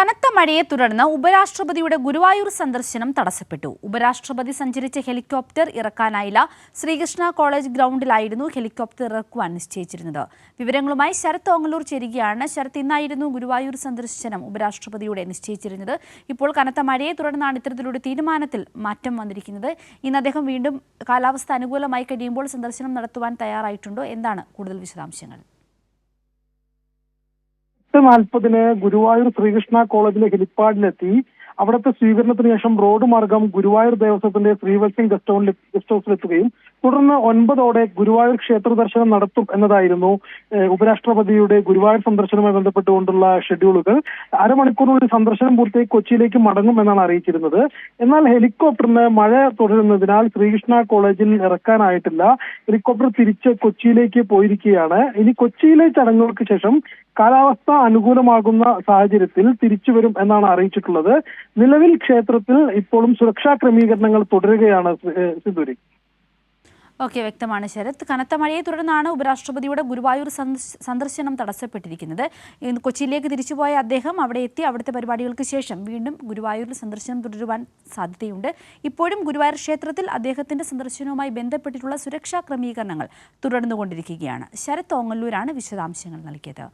കനത്ത മഴയെ തുടർന്ന് ഉപരാഷ്ട്രപതിയുടെ ഗുരുവായൂർ സന്ദർശനം തടസ്സപ്പെട്ടു. ഉപരാഷ്ട്രപതി സഞ്ചരിച്ച ഹെലികോപ്റ്റർ ഇറക്കാനായില്ല. ശ്രീകൃഷ്ണ കോളേജ് ഗ്രൗണ്ടിലായിരുന്നു ഹെലികോപ്റ്റർ ഇറക്കുവാൻ നിശ്ചയിച്ചിരുന്നത്. വിവരങ്ങളുമായി ശരത് ഓങ്ങല്ലൂർ ചേരുകയാണ്. ശരത്, ഇന്നായിരുന്നു ഗുരുവായൂർ സന്ദർശനം ഉപരാഷ്ട്രപതിയുടെ നിശ്ചയിച്ചിരുന്നത്. ഇപ്പോൾ കനത്ത മഴയെ തുടർന്നാണ് ഇത്തരത്തിലൊരു തീരുമാനത്തിൽ മാറ്റം വന്നിരിക്കുന്നത്. ഇന്ന് അദ്ദേഹം വീണ്ടും കാലാവസ്ഥ അനുകൂലമായി കഴിയുമ്പോൾ സന്ദർശനം നടത്തുവാൻ തയ്യാറായിട്ടുണ്ടോ? എന്താണ് കൂടുതൽ വിശദാംശങ്ങൾ? 8:40 ഗുരുവായൂർ ശ്രീകൃഷ്ണ കോളേജിലെ ഹെലിപ്പാഡിലെത്തി അവിടുത്തെ സ്വീകരണത്തിന് ശേഷം റോഡ് മാർഗം ഗുരുവായൂർ ദേവസ്വത്തിന്റെ ശ്രീവത്സം ഗസ്റ്റ് ഹൌസിലെത്തുകയും തുടർന്ന് 9 ഗുരുവായൂർ ക്ഷേത്ര ദർശനം നടത്തും എന്നതായിരുന്നു ഉപരാഷ്ട്രപതിയുടെ ഗുരുവായൂർ സന്ദർശനവുമായി ബന്ധപ്പെട്ടുകൊണ്ടുള്ള ഷെഡ്യൂളുകൾ. അരമണിക്കൂറിനുള്ളിൽ സന്ദർശനം പൂർത്തിയായി കൊച്ചിയിലേക്ക് മടങ്ങും എന്നാണ് അറിയിച്ചിരുന്നത്. എന്നാൽ ഹെലികോപ്റ്ററിന് മഴ തുടരുന്നതിനാൽ ശ്രീകൃഷ്ണ കോളേജിൽ ഇറക്കാനായിട്ടില്ല. ഹെലികോപ്റ്റർ തിരിച്ച് കൊച്ചിയിലേക്ക് പോയിരിക്കുകയാണ്. ഇനി കൊച്ചിയിലെ ചടങ്ങുകൾക്ക് ശേഷം കാലാവസ്ഥ അനുകൂലമാകുന്ന സാഹചര്യത്തിൽ തിരിച്ചുവരും എന്നാണ് അറിയിച്ചിട്ടുള്ളത്. നിലവിൽ ക്ഷേത്രത്തിൽ ഇപ്പോഴും സുരക്ഷാ ക്രമീകരണങ്ങൾ തുടരുകയാണ്. സിന്ധൂരി. ഓക്കെ, വ്യക്തമാണ് ശരത്. കനത്ത മഴയെ തുടർന്നാണ് ഉപരാഷ്ട്രപതിയുടെ ഗുരുവായൂർ സന്ദർശനം തടസ്സപ്പെട്ടിരിക്കുന്നത്. കൊച്ചിയിലേക്ക് തിരിച്ചുപോയ അദ്ദേഹം അവിടെ എത്തി അവിടുത്തെ പരിപാടികൾക്ക് ശേഷം വീണ്ടും ഗുരുവായൂരിൽ സന്ദർശനം തുടരുവാൻ സാധ്യതയുണ്ട്. ഇപ്പോഴും ഗുരുവായൂർ ക്ഷേത്രത്തിൽ അദ്ദേഹത്തിന്റെ സന്ദർശനവുമായി ബന്ധപ്പെട്ടിട്ടുള്ള സുരക്ഷാ ക്രമീകരണങ്ങൾ തുടർന്നുകൊണ്ടിരിക്കുകയാണ്. ശരത് ഓങ്ങല്ലൂരാണ് വിശദാംശങ്ങൾ നൽകിയത്.